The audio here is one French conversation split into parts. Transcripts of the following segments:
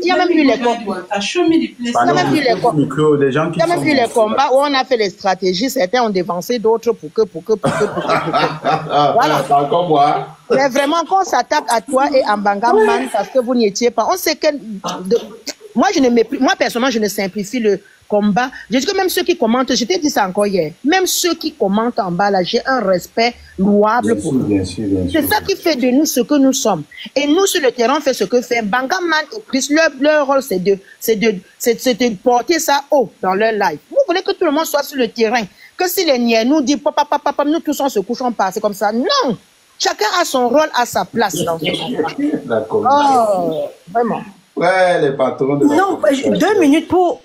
Il y a même eu les combats. Il y a même eu les combats où on a fait les stratégies. Certains ont dévancé d'autres pour que. Voilà. Encore moi. Mais vraiment, quand on s'attaque à toi et à Mbangaman parce que vous n'y étiez pas, on sait que. Moi, personnellement, je ne simplifie le combat. Je dis que même ceux qui commentent, je t'ai dit ça encore hier, même ceux qui commentent en bas, là, j'ai un respect louable pour eux. C'est ça qui fait de nous ce que nous sommes. Et nous, sur le terrain, on fait ce que fait Mbangaman et Chris. Leur rôle, c'est de porter ça haut dans leur live. Vous voulez que tout le monde soit sur le terrain. Que si les niais nous disent, papa, nous tous on se couche, on passe comme ça. Non! Chacun a son rôle, à sa place dans ce combat. Oh, vraiment. Ouais, les patrons de non, 2 minutes pour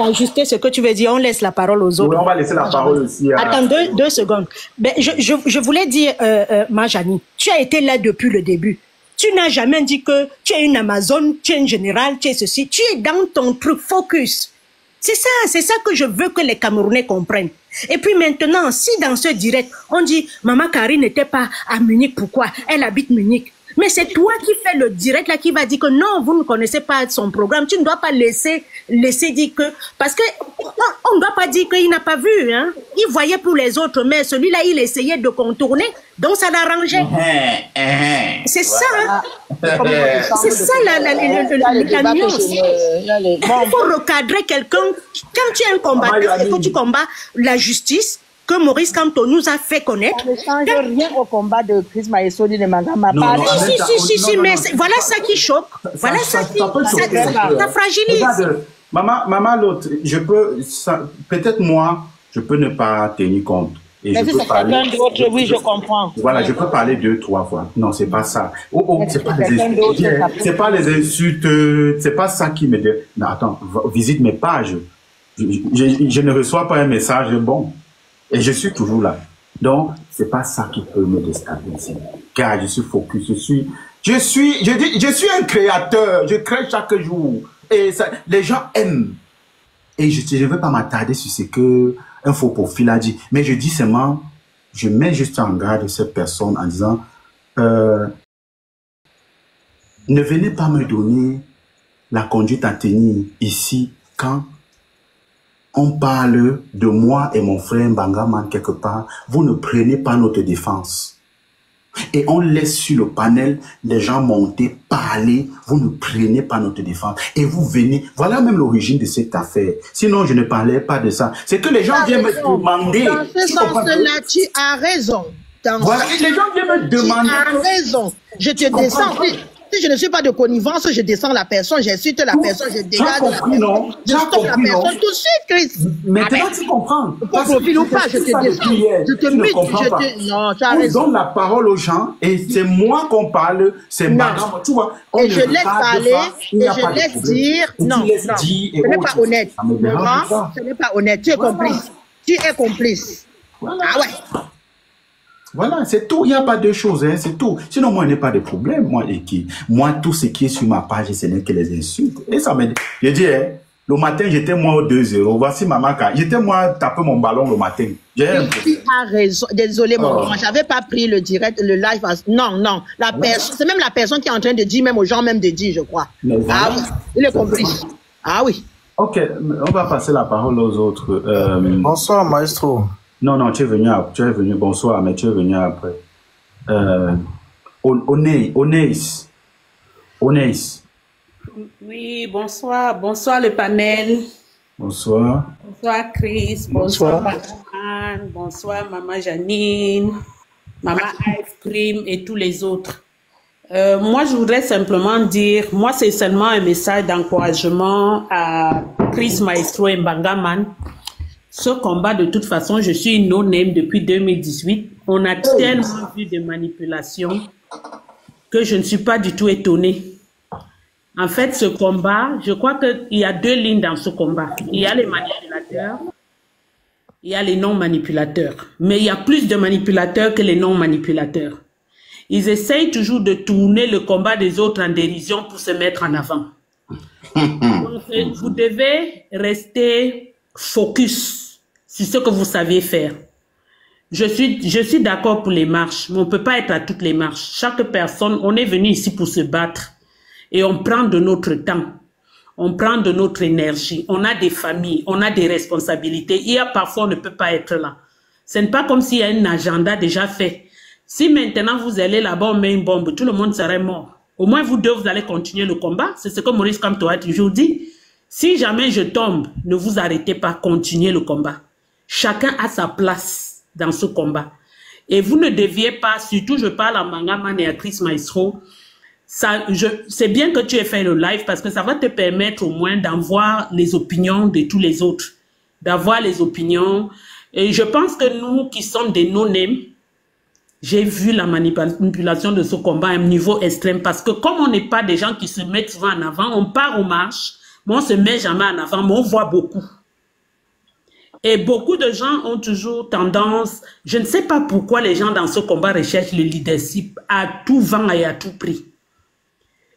ajuster ce que tu veux dire. On laisse la parole aux autres. Oui, on va laisser la parole aussi. Attends, 2 secondes. Ben, je voulais dire, Majani, tu as été là depuis le début. Tu n'as jamais dit que tu es une Amazon, tu es une générale, tu es ceci. Tu es dans ton truc focus. C'est ça que je veux que les Camerounais comprennent. Et puis maintenant, si dans ce direct, on dit, Maman Karine n'était pas à Munich, pourquoi? Elle habite Munich. Mais c'est toi qui fais le direct là, qui va dire que non, vous ne connaissez pas son programme. Tu ne dois pas laisser dire que... Parce que on ne doit pas dire qu'il n'a pas vu. Hein. Il voyait pour les autres, mais celui-là, il essayait de contourner. Donc ça l'arrangeait. C'est ça. Hein. C'est ça la nuance. Il faut recadrer quelqu'un. Quand tu es un combattant et que tu combats la justice, que Maurice Kamto nous a fait connaître. Ça ne change rien au combat de Chris Maïsodi de Mangama. Si, mais voilà ça qui choque. Voilà ça qui ça fragilise. Maman, l'autre, je peux, peut-être moi, je peux ne pas tenir compte. Et mais si c'est quelqu'un d'autre, oui, je comprends. Voilà, je peux parler 2-3 fois. Non, c'est pas ça. C'est pas les insultes, c'est pas ça qui me dit. Non, attends, visite mes pages. Je ne reçois pas un message bon. Et je suis toujours là. Donc, c'est pas ça qui peut me déstabiliser. Car je suis focus, je suis un créateur. Je crée chaque jour. Et ça, les gens aiment. Et je ne veux pas m'attarder sur ce que un faux profil a dit. Mais je dis seulement, je mets juste en garde cette personne en disant, ne venez pas me donner la conduite à tenir ici quand on parle de moi et mon frère Mbangaman quelque part, vous ne prenez pas notre défense. Et on laisse sur le panel les gens monter, parler, vous ne prenez pas notre défense. Et vous venez, voilà même l'origine de cette affaire. Sinon, je ne parlais pas de ça. C'est que les gens viennent me demander. Dans ce sens-là, tu as raison. Voilà, les gens viennent me demander. Tu as raison. Je te descends. Si je ne suis pas de connivence, je descends la personne, j'insulte la personne, je dégage la personne, je stoppe la personne tout de suite, Chris. Maintenant, tu comprends. Pas profil ou pas, je te descends. Je te mute, non, tu as raison. On donne la parole aux gens et c'est moi qu'on parle, c'est madame, tu vois. Et je laisse parler, et je laisse dire, non, ce n'est pas honnête. Ce n'est pas honnête, tu es complice. Tu es complice. Ah ouais. Voilà, c'est tout. Il n'y a pas de choses, hein, c'est tout. Sinon, moi, il n'y a pas de problème. Moi, tout ce qui est sur ma page, ce n'est que les insultes. Et ça me dit, je dis, hein, le matin, j'étais moi au 2-0. Voici maman, j'étais moi taper mon ballon le matin. Tu as raison. Désolé, moi, j'avais pas pris le direct, le live. Non. C'est même la personne qui est en train de dire, même aux gens, même de dire, je crois. Voilà. Ah oui, il est complice. Ah oui. Ok, on va passer la parole aux autres. Bonsoir, maestro. Non, tu es venu, bonsoir, mais tu es venu après. Oneis. Oui, bonsoir le panel. Bonsoir. Bonsoir Chris, bonsoir Maman, bonsoir Maman Janine, Maman Ice Cream et tous les autres. Moi, je voudrais simplement dire, moi, c'est seulement un message d'encouragement à Chris Maestro et Mbangaman. Ce combat, de toute façon, je suis une no-name depuis 2018. On a tellement vu de manipulations que je ne suis pas du tout étonnée. En fait, ce combat, je crois qu'il y a 2 lignes dans ce combat. Il y a les manipulateurs, il y a les non-manipulateurs. Mais il y a plus de manipulateurs que les non-manipulateurs. Ils essayent toujours de tourner le combat des autres en dérision pour se mettre en avant. Donc, vous devez rester focus sur ce que vous savez faire. Je suis d'accord pour les marches, mais on ne peut pas être à toutes les marches. Chaque personne, on est venu ici pour se battre. Et on prend de notre temps. On prend de notre énergie. On a des familles. On a des responsabilités. Il y a parfois, on ne peut pas être là. Ce n'est pas comme s'il y a un agenda déjà fait. Si maintenant vous allez là-bas, on met une bombe, tout le monde serait mort. Au moins, vous deux, vous allez continuer le combat. C'est ce que Maurice Kamto a toujours dit. Si jamais je tombe, ne vous arrêtez pas, continuez le combat. Chacun a sa place dans ce combat. Et vous ne deviez pas, surtout je parle à Mangaman et à Chris Maestro, c'est bien que tu aies fait le live parce que ça va te permettre au moins d'avoir les opinions de tous les autres. D'avoir les opinions. Et je pense que nous qui sommes des no-names, j'ai vu la manipulation de ce combat à un niveau extrême parce que comme on n'est pas des gens qui se mettent souvent en avant, on part aux marches, mais on ne se met jamais en avant, mais on voit beaucoup. Et beaucoup de gens ont toujours tendance, je ne sais pas pourquoi les gens dans ce combat recherchent le leadership à tout vent et à tout prix.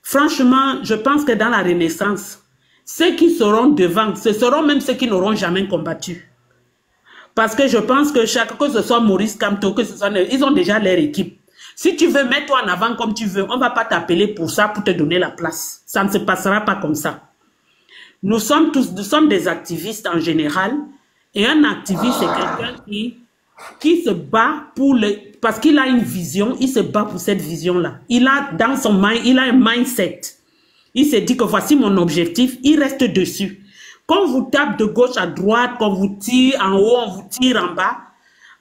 Franchement, je pense que dans la Renaissance, ceux qui seront devant, ce seront même ceux qui n'auront jamais combattu. Parce que je pense que que ce soit Maurice Kamto, que ce soit, ils ont déjà leur équipe. Si tu veux, mets-toi en avant comme tu veux. On ne va pas t'appeler pour ça, pour te donner la place. Ça ne se passera pas comme ça. Nous sommes des activistes en général. Et un activiste, c'est quelqu'un qui se bat parce qu'il a une vision, il se bat pour cette vision-là. Il a dans son mind, il a un mindset. Il se dit que voici mon objectif, il reste dessus. Quand vous tape de gauche à droite, quand vous tire en haut, on vous tire en bas,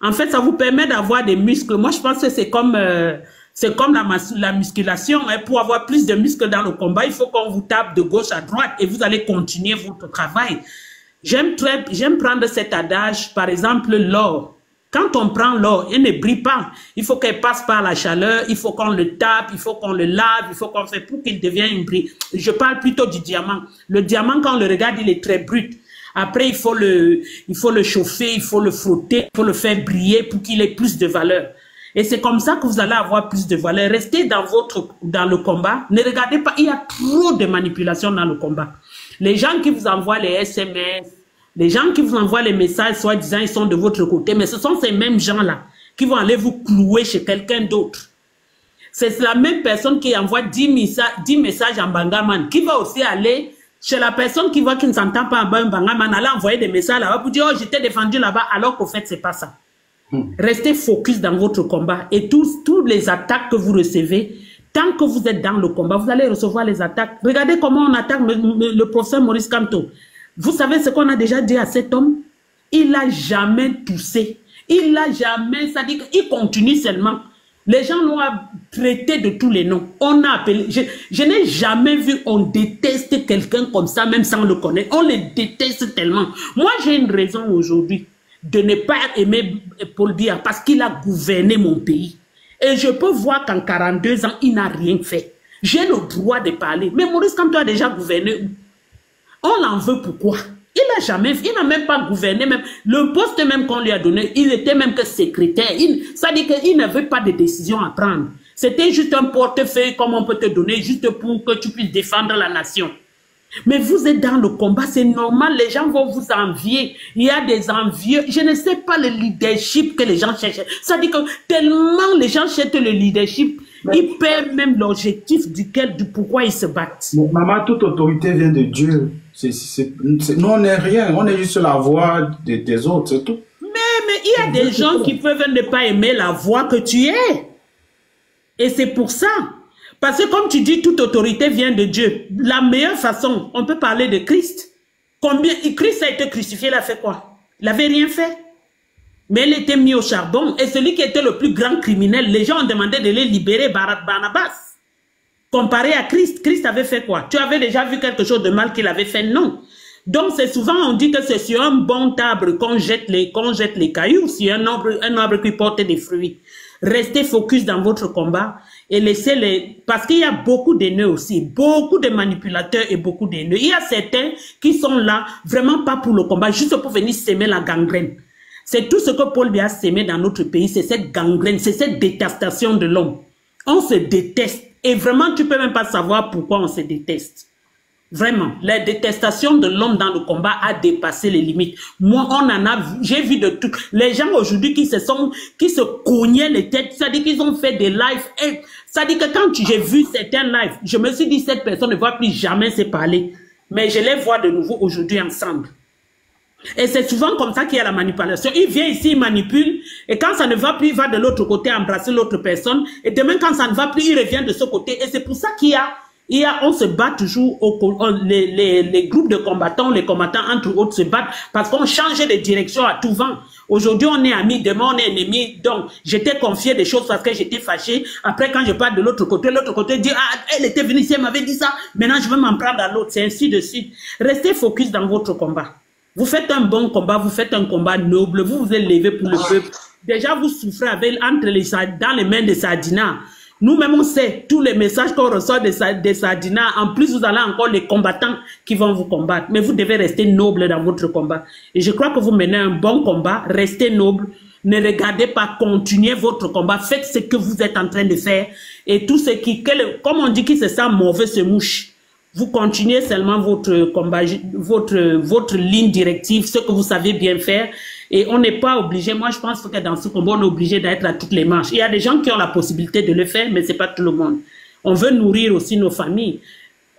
en fait, ça vous permet d'avoir des muscles. Moi, je pense que c'est comme la musculation. Hein. Pour avoir plus de muscles dans le combat, il faut qu'on vous tape de gauche à droite et vous allez continuer votre travail. J'aime prendre cet adage, par exemple, l'or. Quand on prend l'or, elle ne brille pas. Il faut qu'elle passe par la chaleur, il faut qu'on le tape, il faut qu'on le lave, il faut qu'on fait pour qu'il devienne une brille. Je parle plutôt du diamant. Le diamant, quand on le regarde, il est très brut. Après, il faut le chauffer, il faut le frotter, il faut le faire briller pour qu'il ait plus de valeur. Et c'est comme ça que vous allez avoir plus de valeur. Restez dans le combat. Ne regardez pas, il y a trop de manipulation dans le combat. Les gens qui vous envoient les SMS, les gens qui vous envoient les messages, soi-disant, ils sont de votre côté, mais ce sont ces mêmes gens-là qui vont aller vous clouer chez quelqu'un d'autre. C'est la même personne qui envoie 10 messages en Bangaman, qui va aussi aller chez la personne qui voit qu'il ne s'entend pas en Bangaman, aller envoyer des messages là-bas pour dire « Oh, j'étais défendu là-bas », alors qu'au fait, c'est pas ça. Restez focus dans votre combat et toutes les attaques que vous recevez, tant que vous êtes dans le combat, vous allez recevoir les attaques. Regardez comment on attaque le professeur Maurice Kamto. Vous savez ce qu'on a déjà dit à cet homme? Il n'a jamais toussé. Il n'a jamais... Ça dit qu'il continue seulement. Les gens l'ont traité de tous les noms. On a appelé... Je n'ai jamais vu on déteste quelqu'un comme ça, même sans le connaître. On le déteste tellement. Moi, j'ai une raison aujourd'hui de ne pas aimer Paul Biya parce qu'il a gouverné mon pays. Et je peux voir qu'en 42 ans, il n'a rien fait. J'ai le droit de parler. Mais Maurice Kamto a déjà gouverné. On l'en veut pourquoi? Il n'a même pas gouverné. Même, le poste même qu'on lui a donné, il était même que secrétaire. Ça dit qu'il n'avait pas de décision à prendre. C'était juste un portefeuille comme on peut te donner, juste pour que tu puisses défendre la nation. Mais vous êtes dans le combat, c'est normal, les gens vont vous envier. Il y a des envieux. Je ne sais pas le leadership que les gens cherchent. Ça dit que tellement les gens cherchent le leadership, ils perdent même l'objectif du pourquoi ils se battent. Maman, toute autorité vient de Dieu. Nous, on n'est rien, on est juste la voix des autres, c'est tout. Mais il y a des gens qui peuvent ne pas aimer la voix que tu es. Et c'est pour ça. Parce que comme tu dis, toute autorité vient de Dieu. La meilleure façon, on peut parler de Christ. Christ a été crucifié, il a fait quoi? Il n'avait rien fait. Mais il était mis au charbon. Et celui qui était le plus grand criminel, les gens ont demandé de le libérer, Barnabas. Comparé à Christ, Christ avait fait quoi? Tu avais déjà vu quelque chose de mal qu'il avait fait? Non. Donc c'est souvent, on dit que c'est sur un bon arbre qu'on jette les cailloux, sur un arbre qui porte des fruits. Restez focus dans votre combat et laissez parce qu'il y a beaucoup d'haineux aussi, beaucoup de manipulateurs et beaucoup d'haineux. Il y a certains qui sont là vraiment pas pour le combat, juste pour venir s'aimer la gangrène. C'est tout ce que Paul Biya a sémé dans notre pays, c'est cette gangrène, c'est cette détestation de l'homme. On se déteste et vraiment tu peux même pas savoir pourquoi on se déteste. Vraiment, la détestation de l'homme dans le combat a dépassé les limites. Moi, j'ai vu de tout. Les gens aujourd'hui qui se cognaient les têtes, c'est-à-dire qu'ils ont fait des lives. C'est-à-dire que quand j'ai vu certains lives, je me suis dit, cette personne ne va plus jamais se parler. Mais je les vois de nouveau aujourd'hui ensemble. Et c'est souvent comme ça qu'il y a la manipulation. Il vient ici, il manipule, et quand ça ne va plus, il va de l'autre côté embrasser l'autre personne, et demain quand ça ne va plus, il revient de ce côté. Et c'est pour ça on se bat toujours, les groupes de combattants, les combattants entre autres se battent, parce qu'on change de direction à tout vent. Aujourd'hui on est amis, demain on est ennemis, donc j'étais confié des choses parce que j'étais fâché. Après quand je parle de l'autre côté dit, ah, elle était venue ici, elle m'avait dit ça, maintenant je vais m'en prendre à l'autre, c'est ainsi de suite. Restez focus dans votre combat. Vous faites un bon combat, vous faites un combat noble, vous vous êtes levé pour le peuple. Déjà, vous souffrez dans les mains de Sadina. Nous-mêmes, on sait tous les messages qu'on reçoit de Sadina. En plus, vous avez encore les combattants qui vont vous combattre. Mais vous devez rester noble dans votre combat. Et je crois que vous menez un bon combat. Restez noble. Ne regardez pas, continuez votre combat. Faites ce que vous êtes en train de faire. Et tout ce comme on dit qui se sent mauvais se mouche. Vous continuez seulement votre combat, votre ligne directive, ce que vous savez bien faire. Et on n'est pas obligé, moi je pense que dans ce combat, on est obligé d'être à toutes les manches. Il y a des gens qui ont la possibilité de le faire, mais c'est pas tout le monde. On veut nourrir aussi nos familles.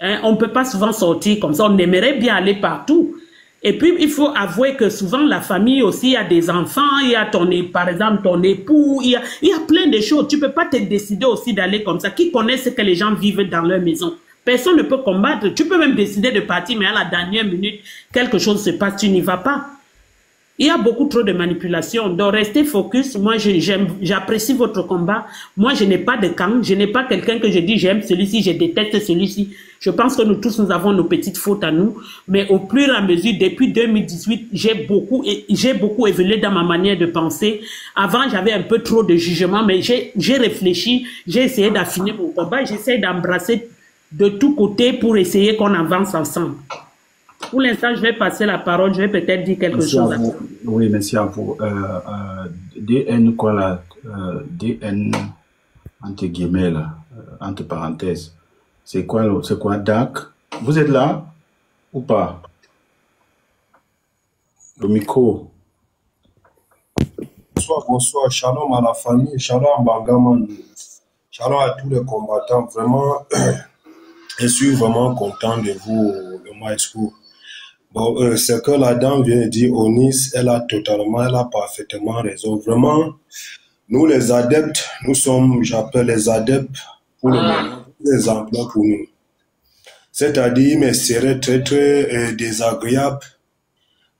Hein, on ne peut pas souvent sortir comme ça, on aimerait bien aller partout. Et puis, il faut avouer que souvent, la famille aussi, il y a des enfants, il y a par exemple, ton époux, il y a plein de choses. Tu ne peux pas te décider aussi d'aller comme ça. Qui connaît ce que les gens vivent dans leur maison? Personne ne peut combattre. Tu peux même décider de partir, mais à la dernière minute, quelque chose se passe, tu n'y vas pas. Il y a beaucoup trop de manipulation. Donc, restez focus. Moi, j'apprécie votre combat. Moi, je n'ai pas de camp. Je n'ai pas quelqu'un que je dis j'aime celui-ci, je déteste celui-ci. Je pense que nous tous, nous avons nos petites fautes à nous. Mais au plus et à mesure, depuis 2018, j'ai beaucoup évolué dans ma manière de penser. Avant, j'avais un peu trop de jugement, mais j'ai réfléchi. J'ai essayé d'affiner mon combat. J'essaie d'embrasser de tous côtés pour essayer qu'on avance ensemble. Pour l'instant, je vais passer la parole. Je vais peut-être dire quelque chose. Oui, merci à vous. DN, quoi là? DN, entre guillemets, là, entre parenthèses. C'est quoi DAC? Vous êtes là ou pas? Le micro. Bonsoir. Shalom à la famille. Shalom à Bangaman. Shalom à tous les combattants. Vraiment, je suis vraiment content de vous, le maestro. Bon, ce que la dame vient de dire, Onis, elle a parfaitement raison. Vraiment, nous les adeptes, j'appelle les adeptes pour le moment, des exemples pour nous. C'est-à-dire, mais serait très, très désagréable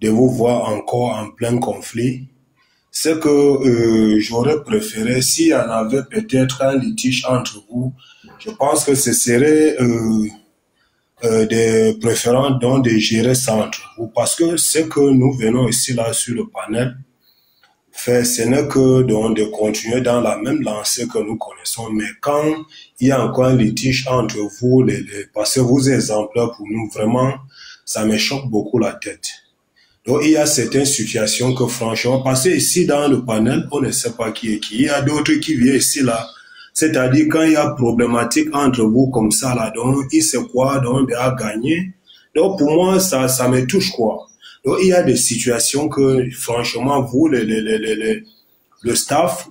de vous voir encore en plein conflit. C'est que j'aurais préféré, s'il y en avait peut-être un litige entre vous, je pense que ce serait des préférences de gérer ça entre vous. Parce que ce que nous venons ici là sur le panel faire, ce n'est que de continuer dans la même lancée que nous connaissons. Mais quand il y a encore un litige entre vous, parce que vous êtes exemplaires pour nous, vraiment, ça me choque beaucoup la tête. Donc il y a certaines situations que franchement, parce que ici dans le panel, on ne sait pas qui est qui. Il y a d'autres qui viennent ici là. C'est-à-dire quand il y a problématique entre vous comme ça là, donc il sait quoi, donc à gagner. Donc pour moi, ça me touche quoi. Donc il y a des situations que franchement, vous, le staff,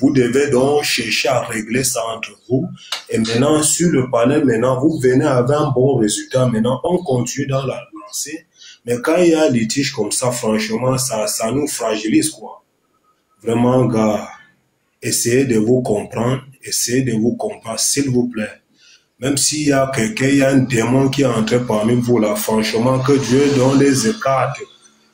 vous devez donc chercher à régler ça entre vous. Et maintenant, sur le panel, maintenant, vous venez avec un bon résultat. Maintenant, on continue dans la lancée. Mais quand il y a un litige comme ça, franchement, ça nous fragilise quoi. Vraiment, gars. Essayez de vous comprendre, s'il vous plaît. Même s'il y a quelqu'un, il y a un démon qui est entré parmi vous là, franchement, que Dieu donne les écarts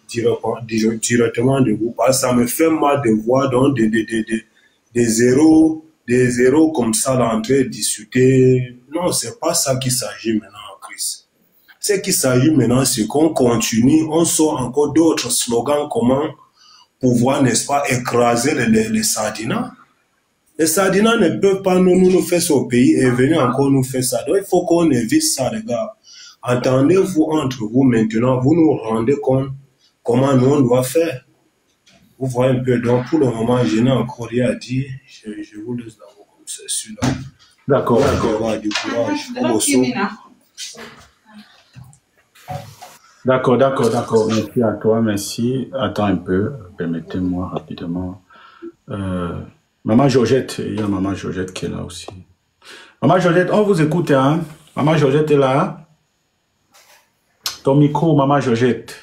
directement de vous. Parce que ça me fait mal de voir donc des héros comme ça là, en train de discuter. Non, c'est pas ça qu'il s'agit maintenant en Christ. Ce qu'il s'agit maintenant, c'est qu'on continue, on sort encore d'autres slogans, comment pouvoir, n'est-ce pas, écraser les sardinas. Les sardinas ne peuvent pas nous faire ça au pays et venir encore nous faire ça. Donc il faut qu'on évite ça, les gars. Entendez-vous entre vous maintenant, vous nous rendez compte comment nous on doit faire. Vous voyez un peu, donc pour le moment, je n'ai encore rien à dire. Je vous laisse dans vos concessions là. D'accord. Du courage. D'accord, d'accord, d'accord. Merci à toi, merci. Attends un peu, permettez-moi rapidement. Maman Georgette, il y a Maman Georgette qui est là aussi. Maman Georgette, on vous écoute, hein? Maman Georgette est là. Ton micro, Maman Georgette.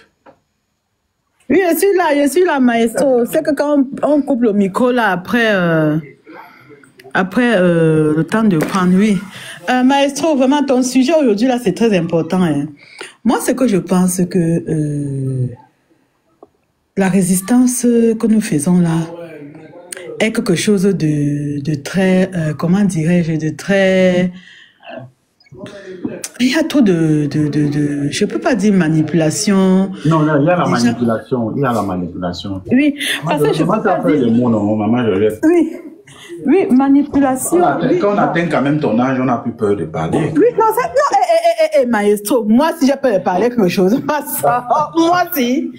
Oui, je suis là, maestro. C'est que quand on coupe le micro là, après le temps de prendre, oui. Maestro, vraiment, ton sujet aujourd'hui là, c'est très important. Hein. Moi, ce que je pense que la résistance que nous faisons là est quelque chose de très, comment dirais-je, de très... Il y a trop je peux pas dire manipulation. Non, il y a la manipulation. Il y a la manipulation. Oui, parce que je peux pas dire... les mots, non, Maman Georgette. Oui, manipulation. Quand on atteint quand même ton âge, on n'a plus peur de parler. Oui, non, maestro, moi si j'ai peur de parler quelque chose, moi si.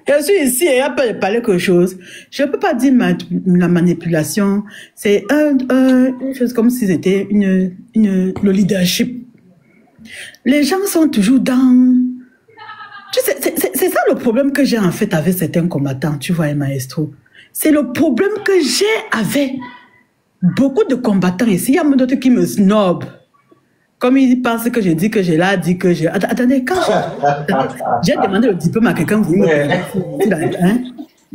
Je suis ici et j'ai peur de parler quelque chose. Je peux pas dire la manipulation. C'est une chose comme si c'était le leadership. Les gens sont toujours dans... Tu sais, c'est ça le problème que j'ai en fait avec certains combattants, tu vois, maestro. C'est le problème que j'ai avec beaucoup de combattants ici. Il y a d'autres qui me snobent. Comme ils pensent que je dis que j'ai là, dit que j'ai... Attendez, quand j'ai demandé le diplôme à quelqu'un, vous me hein?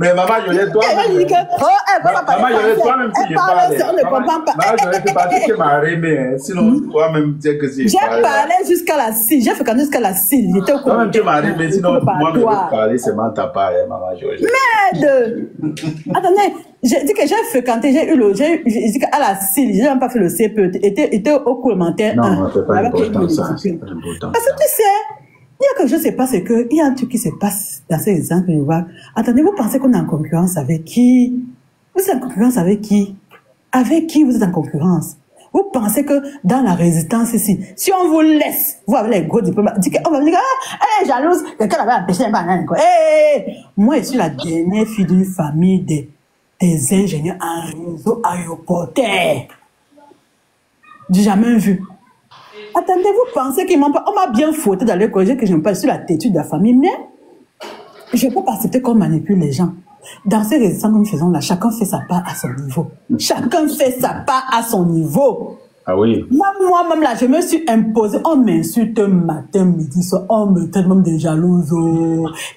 Mais Maman Georgette, toi... Maman Georgette, toi-même, tu parles. On ne comprend pas. Maman Georgette, c'est pas ce que m'a aimé. Sinon, toi-même, tu sais que c'est... J'ai parlé jusqu'à la CIL. J'ai fréquenté jusqu'à la CIL. J'étais au courant. Toi-même, tu m'as aimé. Sinon, moi, je veux parler seulement ta part, Maman Georgette. Merde! Attendez, j'ai dit que j'ai fréquenté, j'ai dit qu'à la CIL, j'ai même pas fait le CPE. Était au cours élémentaire. Non, c'est pas important, ça. C'est pas important. Parce que tu sais, il y a quelque chose qui se passe, il y a un truc qui se passe dans ces exemples que je vois. Attendez, vous pensez qu'on est en concurrence avec qui? Vous êtes en concurrence avec qui? Avec qui vous êtes en concurrence? Vous pensez que dans la résistance ici, si on vous laisse, vous avez les gros diplômes, on va vous dire, elle est jalouse, quelqu'un avait empêché un banane, quoi. Moi, je suis la dernière fille d'une famille des ingénieurs en réseau aéroportaire. J'ai jamais vu. Attendez, vous pensez qu'ils m'ont pas... On m'a bien fouetté dans le collège que je n'aime pas sur la têtue de la famille, mais je ne peux pas accepter qu'on manipule les gens. Dans ces résistances que nous faisons là, chacun fait sa part à son niveau. Chacun fait sa part à son niveau. Ah oui. Moi-même là, je me suis imposé. On m'insulte matin, midi, soir. On me traite même de jalouse,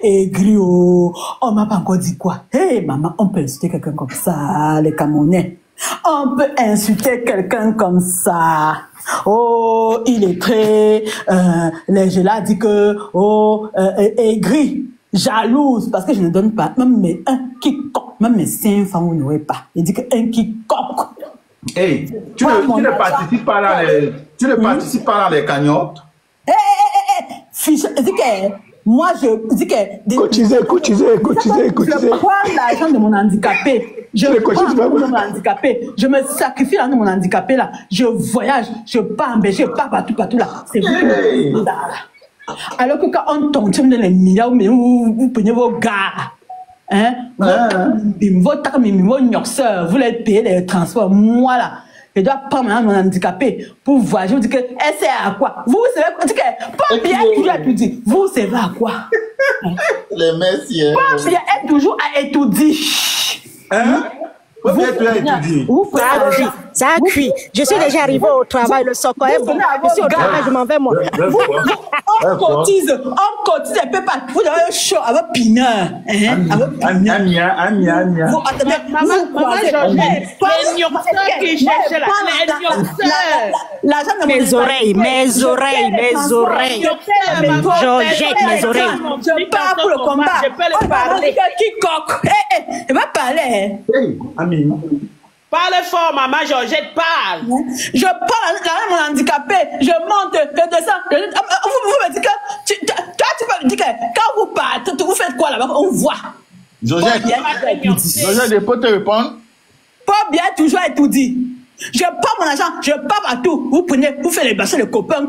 aigri. On m'a pas encore dit quoi. Hé, maman, on peut insulter quelqu'un comme ça, les Camerounais. On peut insulter quelqu'un comme ça. Oh, il est très... je l'ai dit que... Oh, aigri, jalouse, parce que je ne donne pas. Même mes quiconque, même mes 5 femmes, vous n'aurez pas. Il dit qu'un quiconque. Hey, tu ne participes pas dans les... Tu ne participes pas dans les cagnottes? Fiche, je dis que... Moi, je dis que... Cotiser. Je prends l'argent de mon handicapé. Je prends l'argent de mon handicapé. Je me sacrifie l'argent de mon handicapé, là. Je voyage, je pars en Belgique, je pars partout, là. C'est vous qui me dites là. Alors que quand on tombe dans les milliards, vous prenez vos gars. Hein? Vous les payez les transports. Moi, là. Je dois prendre mon handicapé pour voyager. Vous dites que, elle sert à quoi? Vous savez, vous dites que, pas bien toujours à étudier. Vous savez à quoi? Les messieurs. Pas bien être toujours à étudier. Hein? Ça a cuit. Je suis déjà arrivé au travail, le socle est bon. Je suis au travail, je m'en vais, moi. On cotise, elle peut pas. Vous avez un show avec Pineur. Amia. Maman Georgette, les nyoxeurs qui cherchent l'argent de mes oreilles. Georgette, mes oreilles. Je pars pour le combat. Je peux le parler. Qui coque? Elle va parler. Parle fort, Maman Georgette, parle. Je parle avec mon handicapé. Je monte, je descends. Vous me dites que... Toi, tu peux me dire que quand vous partez, vous faites quoi là-bas? On voit. Georgette, je peux te répondre? Pas bien toujours à tout dire. Je prends mon argent, je pars partout. Vous prenez, vous faites les bâchons, les copains,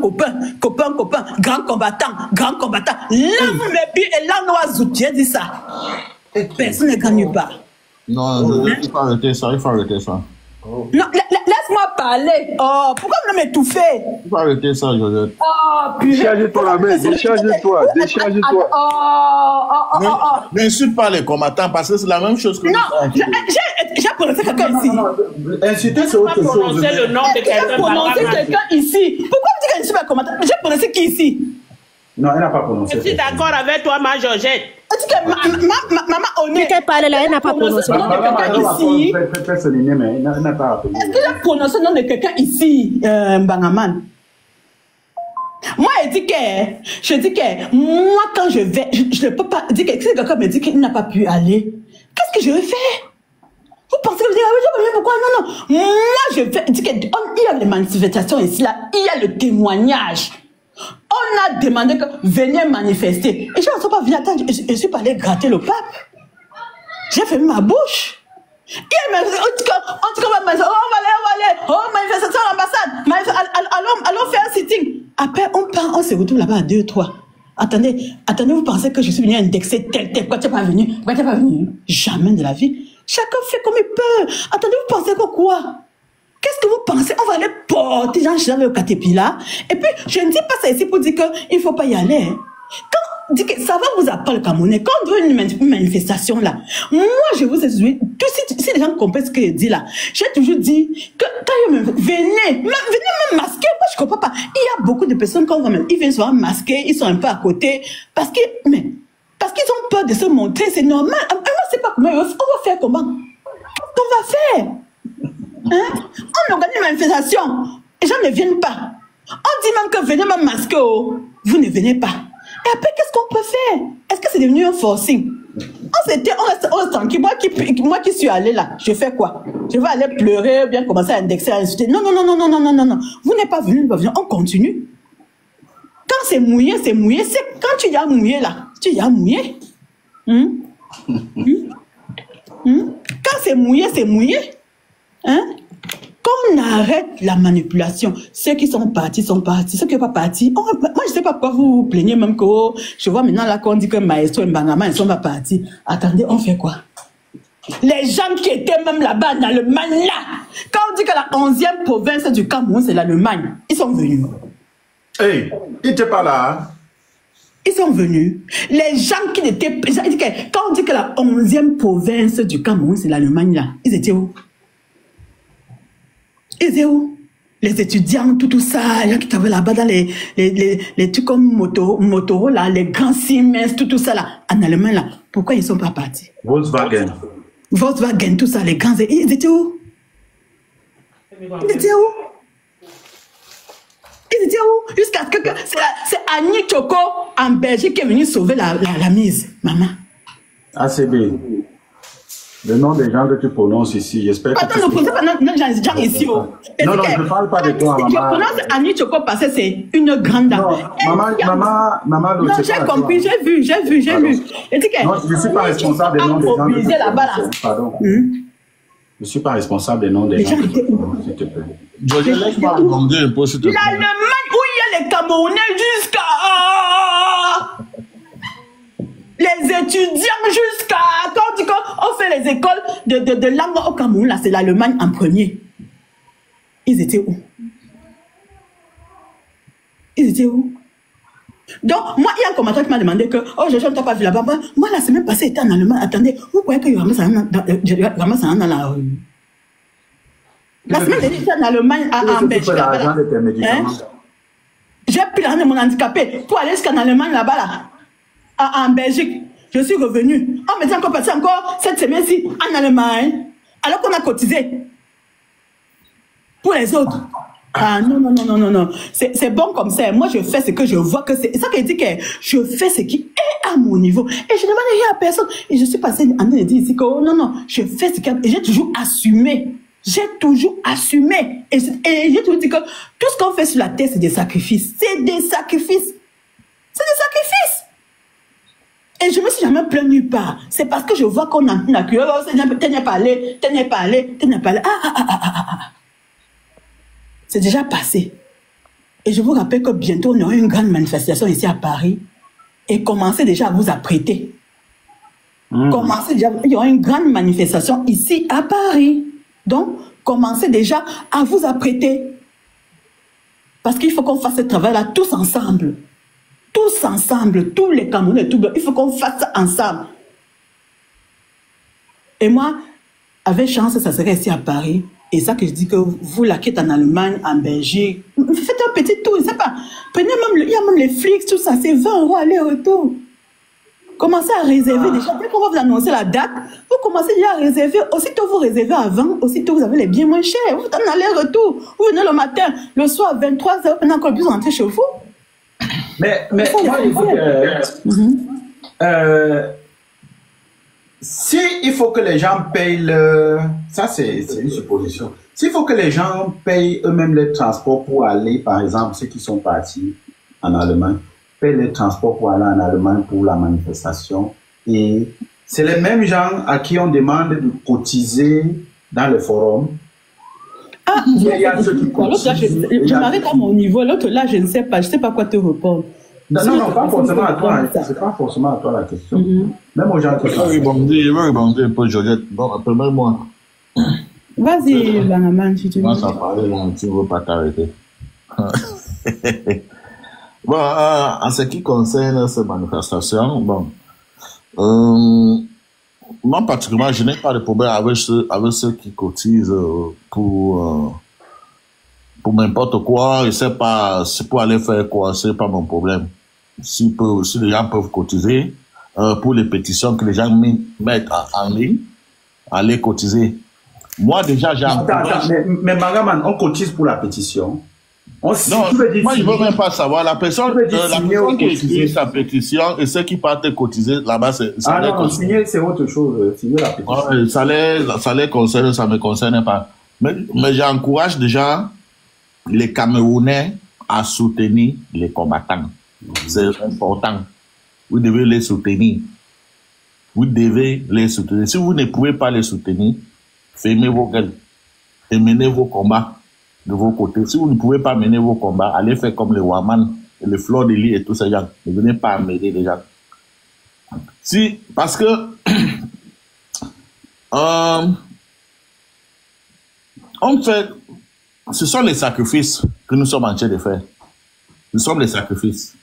grand combattant. Là, vous me pieds et là, nous avons j'ai dit ça. Personne ne gagne pas. Non, il faut arrêter ça, Non, laisse-moi parler. Oh, pourquoi vous m'étouffez? Il faut arrêter ça, Georgette. Oh, Décharge-toi la main, décharge-toi, décharge-toi. N'insulte pas les combattants parce que c'est la même chose que non, j'ai prononcé quelqu'un ici. Insulter, c'est autre chose. Prononcer le nom de quelqu'un. J'ai prononcé quelqu'un ici. Pourquoi vous dites qu'elle n'insulte pas les combattants? J'ai prononcé qui ici? Non, elle n'a pas prononcé. Je suis d'accord avec toi, ma Georgette. Tu dis que maman honnête. Tu parles là, elle n'a pas prononcé. Est-ce que j'ai prononcé le nom de quelqu'un ici, Bangaman? Moi, je dis que moi, quand je vais, je ne peux pas dire que si quelqu'un me dit qu'il n'a pas pu aller, qu'est-ce que je vais faire? Vous pensez que je dis, pourquoi? Non, non. Moi, je vais dire qu'il y a les manifestations ici, là, il y a le témoignage. On a demandé que venez manifester. Et je ne suis pas venu attendre, je suis pas allé gratter le pape. J'ai fermé ma bouche. Il m'a dit, on va aller, oh, manifestation à l'ambassade, allons faire un sitting. Après, on se retrouve là-bas à 2, 3. Attendez, vous pensez que je suis venu indexer tel, pourquoi tu n'es pas venu? Pourquoi tu n'es pas venu? Jamais de la vie. Chacun fait comme il peut. Attendez, vous pensez que quoi? Qu'est-ce que vous pensez? On va aller porter dans le caterpillar. Et puis, je ne dis pas ça ici pour dire qu'il ne faut pas y aller. Quand dit que ça va vous apprendre le Camerounais, quand on veut une manifestation là, moi je vous ai dit, si les gens comprennent ce que je dis là, j'ai toujours dit que quand venez même masquer, moi je comprends pas. Il y a beaucoup de personnes quand ils viennent souvent masquer, ils sont un peu à côté, parce qu'ils ont peur de se montrer, c'est normal. On ne sait pas comment, on va faire comment? Qu'est-ce qu'on va faire? Hein? On organise une manifestation, les gens ne viennent pas. On dit même que venez même masquer, oh. Vous ne venez pas. Et après, qu'est-ce qu'on peut faire? Est-ce que c'est devenu un forcing? On reste tranquille. Moi qui suis allée là, je fais quoi? Je vais aller pleurer ou bien commencer à indexer, à insulter. Non. Vous n'êtes pas venu, on continue. Quand c'est mouillé, c'est mouillé. C'est quand tu y as mouillé là, tu y as mouillé. Quand c'est mouillé, c'est mouillé. Hein? Qu'on arrête la manipulation. Ceux qui sont partis sont partis. Ceux qui ne sont pas partis, moi je ne sais pas pourquoi vous vous plaignez même que je vois maintenant là qu'on dit que Maestro et Mbangama ils ne sont pas partis. Attendez, on fait quoi? Les gens qui étaient même là-bas en Allemagne là, quand on dit que la 11e province du Cameroun c'est l'Allemagne, ils sont venus. Hey, ils n'étaient pas là. Ils sont venus. Les gens qui n'étaient pas... Quand on dit que la 11e province du Cameroun c'est l'Allemagne là, ils étaient où? Ils étaient où? Les étudiants, tout ça, les gens qui travaillent là-bas dans les trucs comme Motoro, là, les grands Siemens, tout ça là, en Allemagne là. Pourquoi ils ne sont pas partis? Volkswagen, tout ça, les grands, ils étaient où? Ils étaient où? Jusqu'à ce que c'est Annie Choco en Belgique qui est venue sauver la mise, maman. ACB. Le nom des gens que tu prononces ici, j'espère que... Attends, ne prononce pas les gens ici. Non, je ne parle pas de toi, maman. Je prononce Annie Choco parce que c'est une grande dame. Non, maman, non, j'ai compris, j'ai vu. Non, je ne suis pas responsable des noms des gens. Pardon. Je ne suis pas responsable des noms des gens. S'il te plaît. Je laisse-moi demander un peu, s'il te plaît. L'Allemagne où il y a les Camerounais jusqu'à... Les étudiants jusqu'à... Quand on dit qu'on fait les écoles de langue au Cameroun, là, c'est l'Allemagne en premier. Ils étaient où? Donc, moi, il y a un commentaire qui m'a demandé que, oh, je ne t'ai pas vu là-bas. Moi, la semaine passée, j'étais en Allemagne. Attendez, vous croyez que je ramasse un dans la rue? La semaine dernière, j'étais en Allemagne, en Belgique. J'ai pris l'argent de mon handicapé pour aller jusqu'en Allemagne là-bas, là. En Belgique, je suis revenu. On me dit encore parti encore cette semaine-ci en Allemagne, alors qu'on a cotisé pour les autres. Ah non. C'est bon comme ça. Moi, je fais ce que je vois que c'est ça qui dit que je fais ce qui est à mon niveau. Et je ne demande rien à personne. Et je suis passée en train de dire ici que oh, non, je fais ce qui est. Et j'ai toujours assumé. Et j'ai toujours dit que tout ce qu'on fait sur la terre, c'est des sacrifices. Et je me suis jamais plaint nulle part. C'est parce que je vois qu'on a une accueil. Oh, t'es n'est pas allé. C'est déjà passé. Et je vous rappelle que bientôt, on aura une grande manifestation ici à Paris. Et commencez déjà à vous apprêter. Commencez déjà, il y aura une grande manifestation ici à Paris. Donc, commencez déjà à vous apprêter. Parce qu'il faut qu'on fasse ce travail-là tous ensemble. Tous ensemble, tous les Camerounais, il faut qu'on fasse ça ensemble. Et moi, avec chance, ça serait ici à Paris. Et ça que je dis que vous, là, qui êtes en Allemagne, en Belgique, faites un petit tour, je sais pas. Prenez même, il y a même les flics, tout ça, c'est 20 € aller-retour. Commencez à réserver déjà. Dès qu'on va vous annoncer la date, vous commencez déjà à réserver. Aussitôt vous réservez avant, aussitôt vous avez les biens moins chers. Vous en aller-retour. Vous venez le matin, le soir, 23 h, pendant qu'on puisse rentrer chez vous. Mais moi, si il faut que les gens payent le... Ça, c'est une supposition. S'il faut que les gens payent eux-mêmes les transports pour aller, par exemple, ceux qui sont partis en Allemagne, payent les transports pour aller en Allemagne pour la manifestation. Et c'est les mêmes gens à qui on demande de cotiser dans le forum. Ah, il y a ceux qui cotisent. Je m'arrête à mon niveau. L'autre là, je ne sais pas quoi te répondre. Non, pas forcément à toi. C'est pas forcément à toi la question. Même aux gens qui sont... Je vais rebondir un peu, Georgette. Bon, appelle-moi. Vas-y, Bangaman, si tu veux. Moi, ça parlait, tu ne veux pas t'arrêter. Bon, en ce qui concerne ces manifestations, bon, moi, particulièrement, je n'ai pas de problème avec ceux qui cotisent pour n'importe quoi. Je sais pas, c'est pour aller faire quoi, c'est pas mon problème. Si les gens peuvent cotiser, pour les pétitions que les gens mettent en ligne, aller cotiser. Moi, déjà, j'ai mais Magaman, on cotise pour la pétition. Non, moi, je veux même pas savoir. La personne qui écrit sa pétition et ceux qui partent cotiser là-bas, c'est... Ah non, signer, c'est autre chose. Signer la pétition. Ça les concerne, ça me concerne pas. Mais j'encourage déjà les Camerounais à soutenir les combattants. C'est important. Vous devez les soutenir. Vous devez les soutenir. Si vous ne pouvez pas les soutenir, fermez vos gueules et menez vos combats de vos côtés. Si vous ne pouvez pas mener vos combats, allez faire comme les Waman et les Fleurs de Lis et tous ces gens. Ne venez pas m'aider les gens. Parce que ce sont les sacrifices que nous sommes en train de faire. Nous sommes les sacrifices.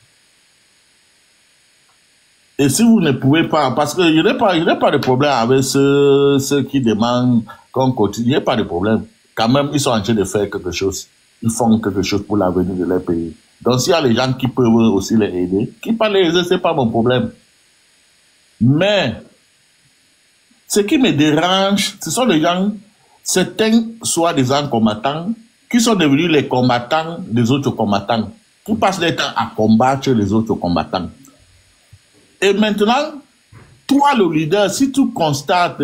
Et si vous ne pouvez pas, parce qu'il n'y a pas de problème avec ceux qui demandent qu'on continue, il n'y a pas de problème. Quand même, ils sont en train de faire quelque chose. Ils font quelque chose pour l'avenir de leur pays. Donc, s'il y a les gens qui peuvent aussi les aider, qui peuvent les aider, ce n'est pas mon problème. Mais, ce qui me dérange, ce sont les gens, certains soi-disant combattants, qui sont devenus les combattants des autres combattants, qui passent leur temps à combattre les autres combattants. Et maintenant, toi, le leader, si tu constates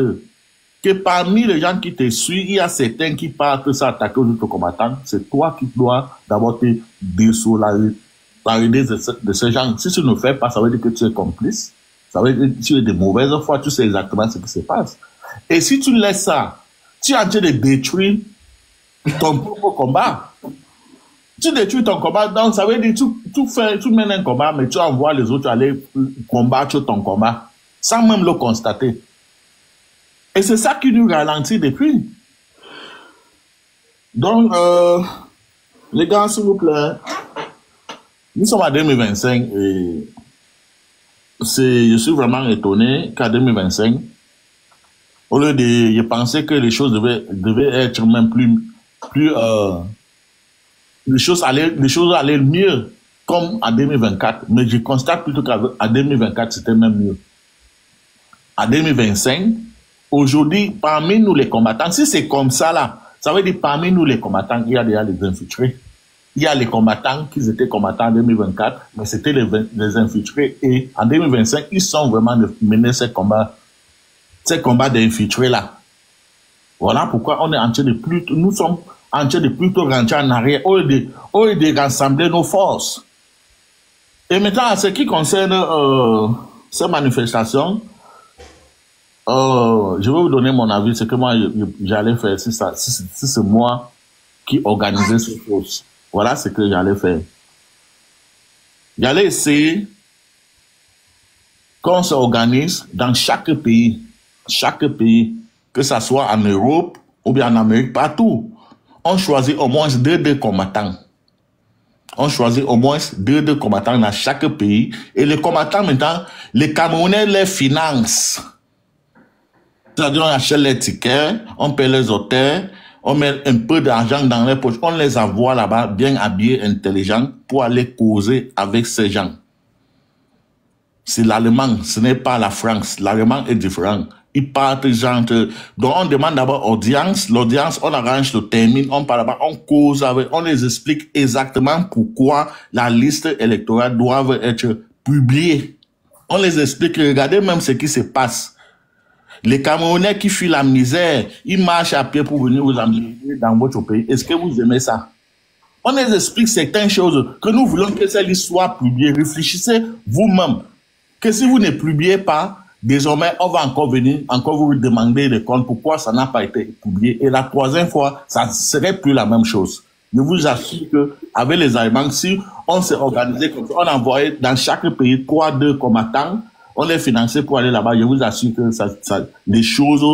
que parmi les gens qui te suivent, il y a certains qui partent s'attaquer aux autres combattants, c'est toi qui dois d'abord te désolidariser de ces gens. Si tu ne fais pas, ça veut dire que tu es complice. Ça veut dire que tu es de mauvaise foi, tu sais exactement ce qui se passe. Et si tu laisses ça, tu es en train de détruire ton propre combat. Tu détruis ton combat, donc ça veut dire que tu mènes un combat, mais tu envoies les autres aller combattre ton combat, sans même le constater. Et c'est ça qui nous ralentit depuis. Donc, les gars, s'il vous plaît, nous sommes en 2025 et je suis vraiment étonné qu'en 2025, au lieu de je pensais que les choses devaient être même plus les choses allaient mieux comme en 2024, mais je constate plutôt qu'en 2024 c'était même mieux. En 2025, aujourd'hui, parmi nous les combattants, si c'est comme ça là, ça veut dire parmi nous les combattants, il y a déjà les infiltrés. Il y a les combattants qui étaient combattants en 2024, mais c'était les infiltrés. Et en 2025, ils sont vraiment menés ces combats d'infiltrés là. Voilà pourquoi on est en train de nous sommes en train de plutôt rentrer en arrière, au lieu de rassembler nos forces. Et maintenant, en ce qui concerne ces manifestations, je vais vous donner mon avis, c'est que moi, j'allais faire, si c'est moi qui organisais ces choses. Voilà ce que j'allais faire. J'allais essayer qu'on s'organise dans chaque pays, que ce soit en Europe ou bien en Amérique, partout. On choisit au moins deux combattants. On choisit au moins deux combattants dans chaque pays. Et les combattants, maintenant, les Camerounais les financent. C'est-à-dire, on achète les tickets, on paie les hôtels, on met un peu d'argent dans les poches, on les envoie là-bas, bien habillés, intelligents, pour aller causer avec ces gens. C'est l'Allemagne, ce n'est pas la France. L'Allemagne est différent. Ils partent genre, donc on demande d'abord audience, l'audience, on arrange le terme, on parle là-bas, on cause avec, on les explique exactement pourquoi la liste électorale doit être publiée. On les explique, regardez même ce qui se passe. Les Camerounais qui fuient la misère, ils marchent à pied pour venir vous amener dans votre pays. Est-ce que vous aimez ça? On les explique certaines choses que nous voulons que cette liste soit publiée. Réfléchissez vous-même. Que si vous ne publiez pas, désormais, on va encore venir, encore vous demander des comptes pourquoi ça n'a pas été publié. Et la troisième fois, ça ne serait plus la même chose. Je vous assure que avec les Allemands, si on s'est organisé comme ça, on envoyait dans chaque pays 3-2 combattants, on les finançait pour aller là-bas. Je vous assure que les choses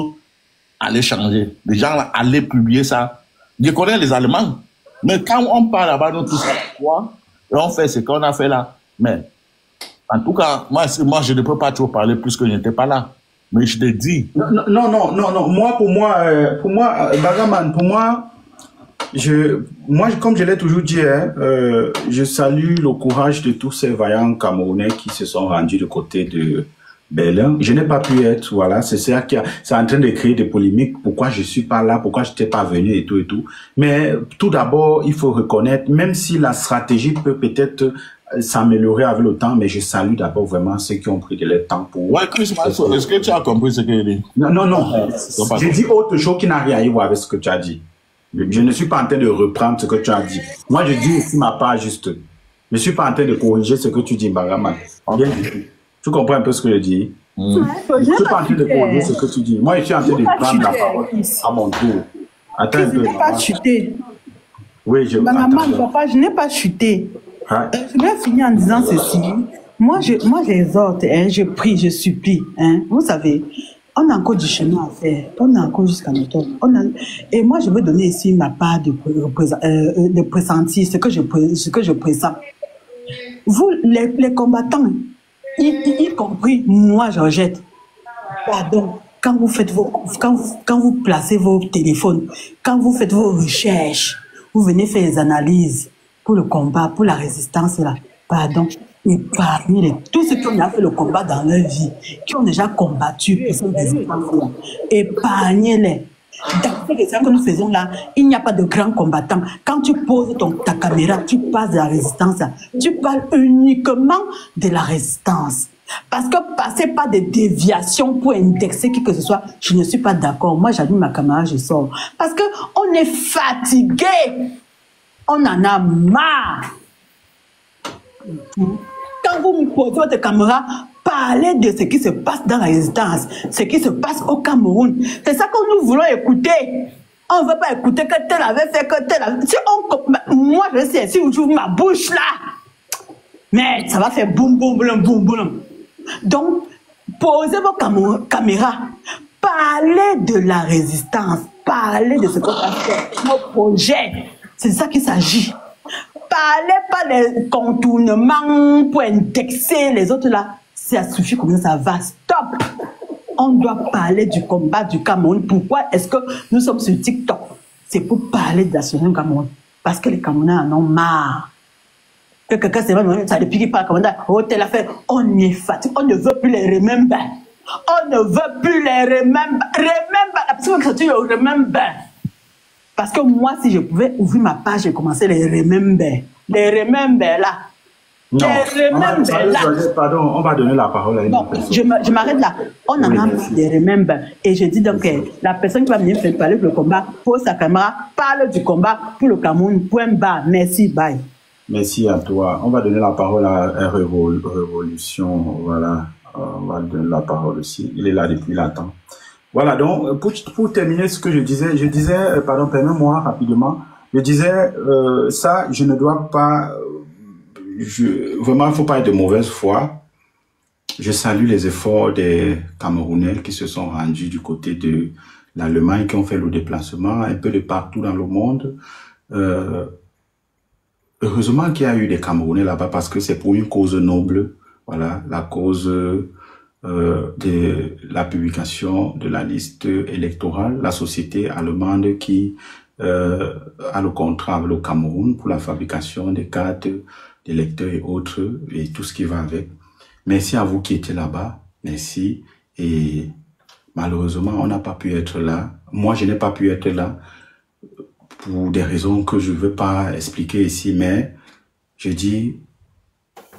allaient changer. Les gens allaient publier ça. Je connais les Allemands. Mais quand on part là-bas, nous tous quoi, et on fait ce qu'on a fait là. Mais, en tout cas, moi, je ne peux pas trop parler puisque je n'étais pas là. Mais je te dis. Non. Moi, Bagaman, comme je l'ai toujours dit, je salue le courage de tous ces vaillants Camerounais qui se sont rendus du côté de Berlin. Je n'ai pas pu être, voilà, c'est ça qui c'est en train de créer des polémiques. Pourquoi je suis pas là, pourquoi je n'étais pas venu et tout et tout. Mais tout d'abord, il faut reconnaître, même si la stratégie peut peut-être s'améliorer avec le temps, mais je salue d'abord vraiment ceux qui ont pris de leur temps pour... Ouais, Chris Masso, est-ce que tu as compris ce qu'il dit? Non. J'ai dit autre chose qui n'a rien à voir avec ce que tu as dit. Je ne suis pas en train de reprendre ce que tu as dit. Moi, je dis ici ma part juste. Je ne suis pas en train de corriger ce que tu dis, Bagaman. Bien dit. Tu comprends un peu ce que je dis? Je ne suis pas en train de corriger ce que tu dis. Moi, je suis en train de prendre la parole à mon tour. Attends un peu. Je n'ai pas chuté. Oui, Bagaman, papa, je n'ai pas chuté. Hein? Je vais finir en disant ceci. Moi, j'exhorte, je prie, je supplie. Vous savez, on a encore du chemin à faire. On a encore jusqu'à notre tour. Et moi, je veux donner ici ma part de pressenti, ce que je pressens. Vous, les combattants, y compris moi, Georgette, pardon, quand vous placez vos téléphones, quand vous faites vos recherches, vous venez faire des analyses pour le combat, pour la résistance, là, pardon. Épargnez tous ceux qui ont déjà fait le combat dans leur vie, qui ont déjà combattu pour cette résistance-là. Épargnez-les. Dans ce que nous faisons là, il n'y a pas de grands combattants. Quand tu poses ta caméra, tu passes de la résistance, là, tu parles uniquement de la résistance. Parce que passer pas de déviations pour indexer qui que ce soit, je ne suis pas d'accord. Moi, j'allume ma caméra, je sors. Parce que on est fatigué. On en a marre. Quand vous me posez votre caméra, parlez de ce qui se passe dans la résistance, ce qui se passe au Cameroun. C'est ça que nous voulons écouter. On ne veut pas écouter que tel avait fait, que tel avait... Moi, je sais, si vous ouvrez ma bouche là, mais ça va faire boum, boum, boum, boum, boum. Donc, posez vos caméras, parlez de la résistance, parlez de ce qu'on va faire, nos projets. C'est ça qu'il s'agit. Parlez pas les contournements pour indexer les autres là. Ça suffit comme ça va. Stop. On doit parler du combat du Cameroun. Pourquoi est-ce que nous sommes sur TikTok? C'est pour parler de la situation du Cameroun. Parce que les Camerounais en ont marre. Que quelqu'un s'est même ça depuis qu'il parle comme ça. Oh, telle affaire. On est fatigué. On ne veut plus les remember. On ne veut plus les remember. Remember. La personne qui s'appelle remember. Parce que moi, si je pouvais ouvrir ma page et commencer les remember. Les remember là. Non. Pardon, on va donner la parole à une personne. Je m'arrête là. On en a marre des remember. Et je dis donc, la personne qui va venir faire parler pour le combat, pose sa caméra, parle du combat pour le Cameroun. Point bas. Merci, bye. Merci à toi. On va donner la parole à Révolution. Voilà. On va donner la parole aussi. Il est là depuis longtemps. Voilà, donc, pour terminer ce que je disais, pardon, permets-moi rapidement, je disais, ça, je ne dois pas, vraiment, il ne faut pas être de mauvaise foi. Je salue les efforts des Camerounais qui se sont rendus du côté de l'Allemagne, qui ont fait le déplacement un peu de partout dans le monde. heureusement qu'il y a eu des Camerounais là-bas parce que c'est pour une cause noble. Voilà, la cause de la publication de la liste électorale, la société allemande qui a le contrat avec le Cameroun pour la fabrication des cartes d'électeurs et autres, et tout ce qui va avec. Merci à vous qui étiez là-bas, merci. Et malheureusement, on n'a pas pu être là. Moi, je n'ai pas pu être là pour des raisons que je ne veux pas expliquer ici, mais je dis,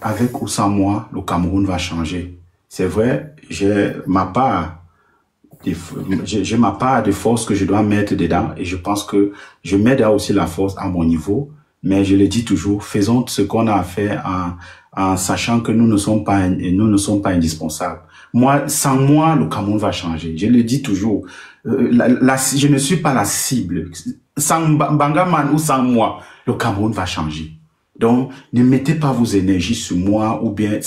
avec ou sans moi, le Cameroun va changer. C'est vrai, j'ai ma part de force que je dois mettre dedans, et je pense que je mets aussi la force à mon niveau, mais je le dis toujours, faisons ce qu'on a à faire en sachant que nous ne sommes pas indispensables. Moi, sans moi, le Cameroun va changer. Je le dis toujours, je ne suis pas la cible. Sans Bangaman ou sans moi, le Cameroun va changer. Donc, ne mettez pas vos énergies sur moi, ou bien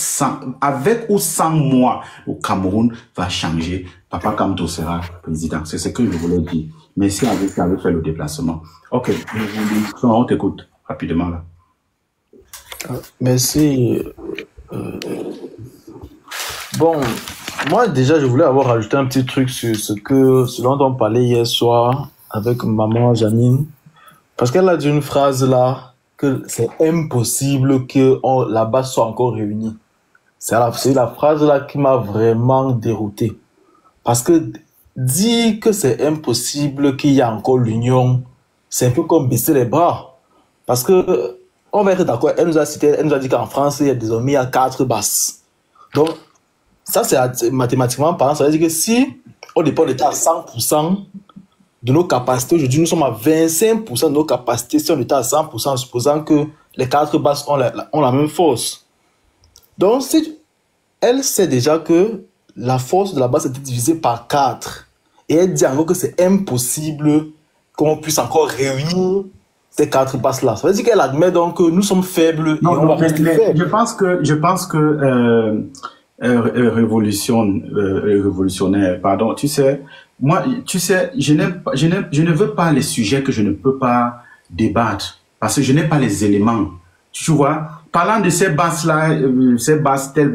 avec ou sans moi, le Cameroun va changer. Papa Kamto sera président. C'est ce que je voulais dire. Merci à vous qui avez fait le déplacement. Ok, on t'écoute rapidement là. Merci. Bon, moi déjà, je voulais avoir rajouté un petit truc sur ce dont on parlait hier soir avec maman Janine. Parce qu'elle a dit une phrase là, que c'est impossible que la base soit encore réunie. C'est la phrase là qui m'a vraiment dérouté. Parce que dire que c'est impossible qu'il y ait encore l'union, c'est un peu comme baisser les bras. Parce que, on va être d'accord, elle nous a dit qu'en France, il y a désormais 4 basses. Donc, ça c'est mathématiquement parlant, ça veut dire que si on dépend de à 100% de nos capacités, aujourd'hui nous sommes à 25% de nos capacités, si on était à 100%, en supposant que les 4 basses ont la même force. Donc, si elle sait déjà que la force de la base était divisée par 4, et elle dit encore que c'est impossible qu'on puisse encore réunir ces 4 basses-là. Ça veut dire qu'elle admet donc que nous sommes faibles et on va rester faibles. Je pense que révolutionnaire, pardon, tu sais, moi, tu sais, je ne veux pas les sujets que je ne peux pas débattre, parce que je n'ai pas les éléments. Tu vois, parlant de ces basses-là, ces basses, telle,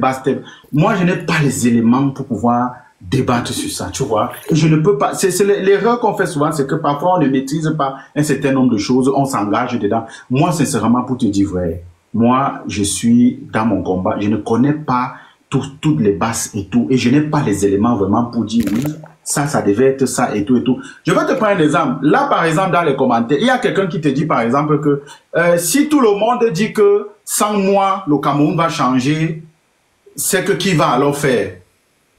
moi, je n'ai pas les éléments pour pouvoir débattre sur ça, tu vois. Je ne peux pas, c'est l'erreur qu'on fait souvent, c'est que parfois on ne maîtrise pas un certain nombre de choses, on s'engage dedans. Moi, sincèrement, pour te dire vrai, moi, je suis dans mon combat, je ne connais pas toutes les basses et tout, et je n'ai pas les éléments vraiment pour dire oui, ça devait être ça et tout et tout. Je vais te prendre un exemple. Là, par exemple, dans les commentaires, il y a quelqu'un qui te dit, par exemple, que si tout le monde dit que sans moi, le Cameroun va changer, c'est que qui va alors faire?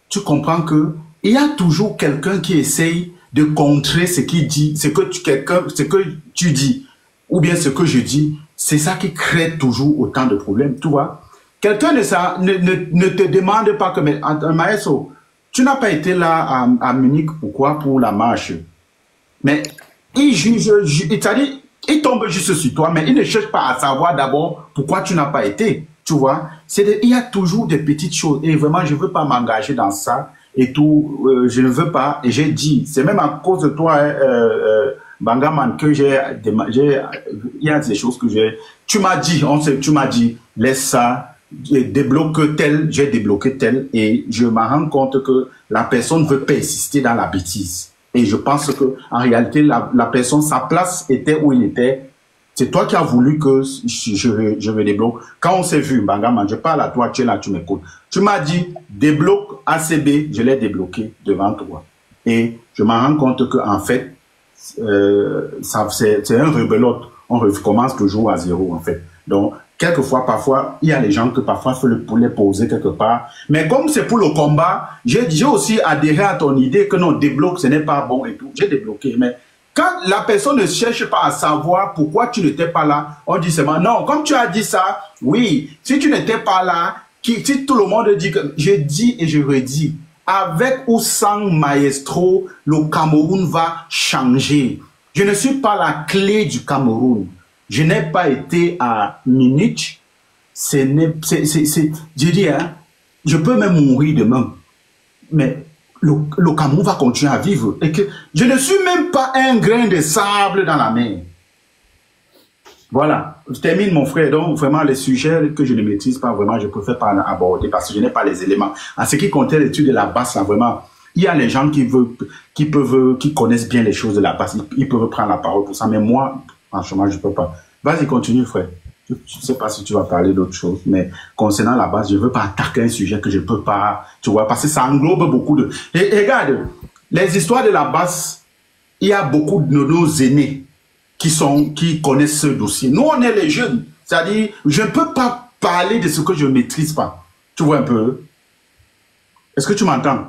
Tu comprends que il y a toujours quelqu'un qui essaye de contrer ce qu'il dit, ce que tu dis, ou bien ce que je dis. C'est ça qui crée toujours autant de problèmes, tu vois. Quelqu'un ne te demande pas que, mais Maestro, tu n'as pas été là à Munich, pourquoi? Pour la marche. Mais il juge, c'est-à-dire, il tombe juste sur toi, mais il ne cherche pas à savoir d'abord pourquoi tu n'as pas été. Tu vois, il y a toujours des petites choses, et vraiment, je ne veux pas m'engager dans ça, et tout, je ne veux pas, et j'ai dit, c'est même à cause de toi, Bangaman, que il y a des choses que tu m'as dit, laisse ça, débloque tel, j'ai débloqué tel, et je me rends compte que la personne veut persister dans la bêtise. Et je pense que, en réalité, la personne, sa place était où il était. C'est toi qui as voulu que je me débloque. Quand on s'est vu, Bangaman, je parle à toi, tu es là, tu m'écoutes. Tu m'as dit, débloque ACB, je l'ai débloqué devant toi. Et je me rends compte que, en fait, c'est un rebelote. On recommence toujours à zéro, en fait. Donc, quelquefois, parfois, il y a les gens que parfois, il faut les poser quelque part. Mais comme c'est pour le combat, j'ai aussi adhéré à ton idée que non, débloque, ce n'est pas bon et tout. J'ai débloqué, mais quand la personne ne cherche pas à savoir pourquoi tu n'étais pas là, on dit seulement, non, comme tu as dit ça, oui, si tu n'étais pas là, si tout le monde dit que, je dis et je redis, avec ou sans Maestro, le Cameroun va changer. Je ne suis pas la clé du Cameroun. Je n'ai pas été à Munich. Je dis, hein, je peux même mourir demain. Mais le Cameroun va continuer à vivre. Et que je ne suis même pas un grain de sable dans la mer. Voilà, je termine mon frère. Donc vraiment les sujets que je ne maîtrise pas vraiment, je préfère pas aborder parce que je n'ai pas les éléments. En ce qui concerne l'étude de la basse, là vraiment, il y a les gens qui connaissent bien les choses de la basse, ils peuvent prendre la parole pour ça, mais moi, franchement, je peux pas. Vas-y, continue, frère. Je ne sais pas si tu vas parler d'autre chose, mais concernant la base, je ne veux pas attaquer un sujet que je ne peux pas, tu vois, parce que ça englobe beaucoup de... Et regarde, les histoires de la base, il y a beaucoup de nos aînés qui connaissent ce dossier. Nous, on est les jeunes. C'est-à-dire, je ne peux pas parler de ce que je ne maîtrise pas. Tu vois un peu? Est-ce que tu m'entends?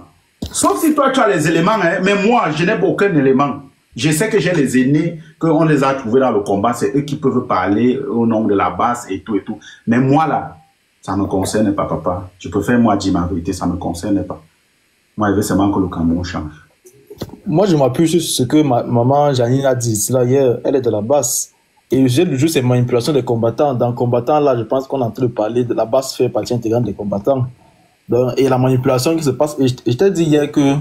Sauf si toi, tu as les éléments, hein, mais moi, je n'ai aucun élément. Je sais que j'ai les aînés, qu'on les a trouvés dans le combat, c'est eux qui peuvent parler au nom de la base et tout et tout. Mais moi, là, ça ne me concerne pas, papa. Je préfère, moi, dire ma vérité, ça ne me concerne pas. Moi, je veux seulement que le Cameroun change. Moi, je m'appuie sur ce que ma maman Janine a dit là hier. Elle est de la base. Et le sujet du jour, c'est manipulation des combattants. Dans combattants, là, je pense qu'on est en train de parler de la base fait partie intégrante des combattants. Donc, et la manipulation qui se passe. Et je t'ai dit hier que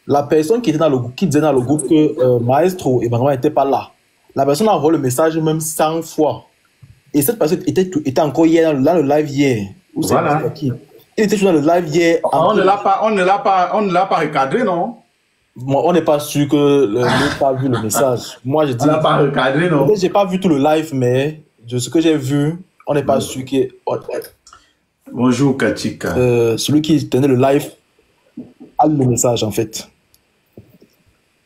la personne qui était dans le groupe, qui disait dans le groupe que Maestro et Benjamin n'étaient pas là, la personne a envoyé le message même 100 fois. Et cette personne était encore hier dans le live hier. Voilà. Il était toujours dans le live hier. On ne l'a pas recadré, non? Moi, on n'est pas sûr que l'autre a vu le message. Moi, je dis. On n'a pas recadré, non? J'ai pas vu tout le live, mais de ce que j'ai vu, on n'est pas sûr que. Bonjour, Kachika. Celui qui tenait le live a vu le message, en fait.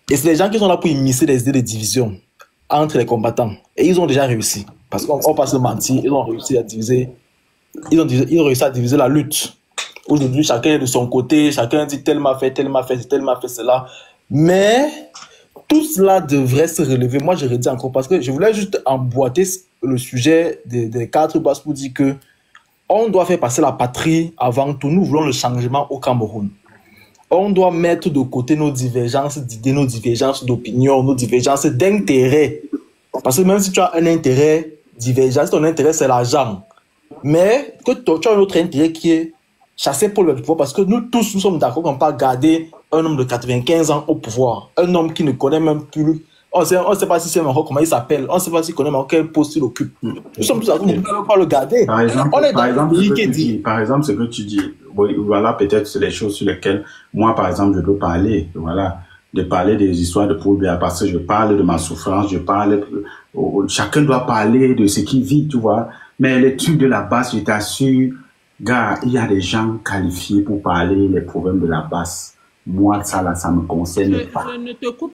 Et c'est les gens qui sont là pour immiscer les idées de division entre les combattants. Et ils ont déjà réussi. Parce qu'on va pas se mentir, ils ont réussi à diviser. Ils ont réussi à diviser la lutte. Aujourd'hui, chacun est de son côté, chacun dit tel m'a fait cela. Mais tout cela devrait se relever. Moi, je redis encore parce que je voulais juste emboîter le sujet des 4 bases pour dire que on doit faire passer la patrie avant tout. Nous voulons le changement au Cameroun. On doit mettre de côté nos divergences d'idées, nos divergences d'opinion, nos divergences d'intérêts. Parce que même si tu as un intérêt divergent, si ton intérêt c'est l'argent, mais que tu as un autre intérêt qui est chassé pour le pouvoir, parce que nous tous, nous sommes d'accord qu'on ne peut pas garder un homme de 95 ans au pouvoir. Un homme qui ne connaît même plus... On ne sait pas si c'est Maroc, comment il s'appelle. On ne sait pas s'il connaît Maroc, quel poste il occupe. Nous sommes tous d'accord, on ne peut pas le garder. Par exemple, ce que tu dis, voilà peut-être c'est les choses sur lesquelles moi, par exemple, je peux parler. Voilà, de parler des histoires de Paul-Biya, parce que je parle de ma souffrance, chacun doit parler de ce qu'il vit, tu vois. Mais l'étude de la base, je t'assure, gars, il y a des gens qualifiés pour parler des problèmes de la base. Moi, ça, là, ça me concerne pas. Je ne te coupe